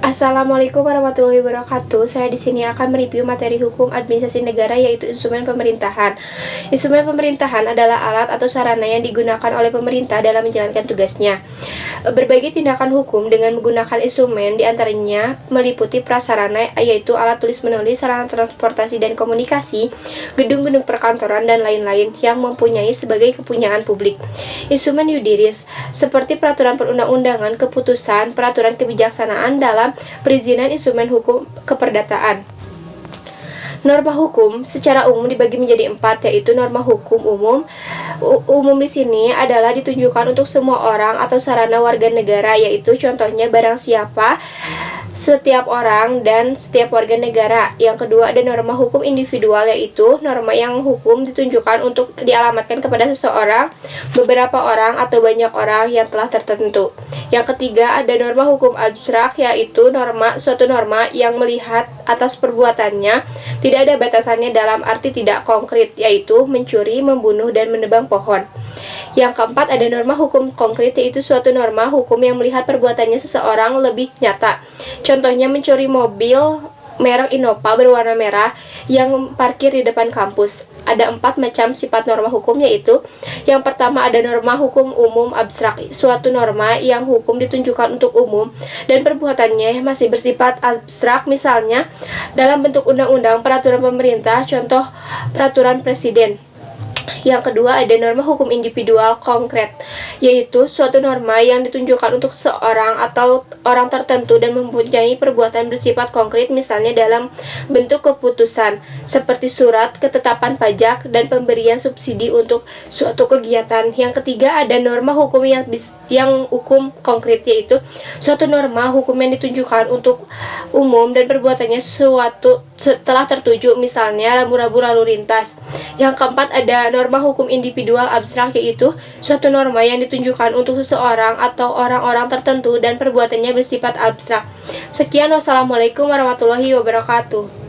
Assalamualaikum warahmatullahi wabarakatuh. Saya di sini akan mereview materi hukum administrasi negara, yaitu instrumen pemerintahan. Instrumen pemerintahan adalah alat atau sarana yang digunakan oleh pemerintah dalam menjalankan tugasnya. Berbagai tindakan hukum dengan menggunakan instrumen diantaranya meliputi prasarana, yaitu alat tulis menulis, sarana transportasi dan komunikasi, gedung-gedung perkantoran, dan lain-lain yang mempunyai sebagai kepunyaan publik. Instrumen yudiris seperti peraturan perundang-undangan, keputusan, peraturan kebijaksanaan dalam perizinan instrumen hukum keperdataan. Norma hukum secara umum dibagi menjadi 4, yaitu norma hukum umum. Umum di sini adalah ditunjukkan untuk semua orang atau sarana warga negara, yaitu contohnya barang siapa, setiap orang, dan setiap warga negara. Yang kedua ada norma hukum individual, yaitu norma yang hukum ditunjukkan untuk dialamatkan kepada seseorang, beberapa orang, atau banyak orang yang telah tertentu. Yang ketiga ada norma hukum abstrak, yaitu suatu norma yang melihat atas perbuatannya tidak ada batasannya dalam arti tidak konkret, yaitu mencuri, membunuh, dan menebang pohon. Yang keempat ada norma hukum konkret, yaitu suatu norma hukum yang melihat perbuatannya seseorang lebih nyata. Contohnya mencuri mobil merek Innova berwarna merah yang parkir di depan kampus. Ada 4 macam sifat norma hukum, yaitu yang pertama ada norma hukum umum abstrak, suatu norma yang hukum ditunjukkan untuk umum dan perbuatannya masih bersifat abstrak, misalnya dalam bentuk undang-undang, peraturan pemerintah, contoh peraturan presiden. Yang kedua ada norma hukum individual konkret, yaitu suatu norma yang ditunjukkan untuk seorang atau orang tertentu dan mempunyai perbuatan bersifat konkret, misalnya dalam bentuk keputusan seperti surat ketetapan pajak dan pemberian subsidi untuk suatu kegiatan. Yang ketiga ada norma hukum yang hukum konkret, yaitu suatu norma hukum yang ditunjukkan untuk umum dan perbuatannya suatu telah tertuju, misalnya rambu-rambu lalu lintas. Yang keempat ada norma hukum individual abstrak, yaitu suatu norma yang ditunjukkan untuk seseorang atau orang-orang tertentu dan perbuatannya bersifat abstrak. Sekian, wassalamualaikum warahmatullahi wabarakatuh.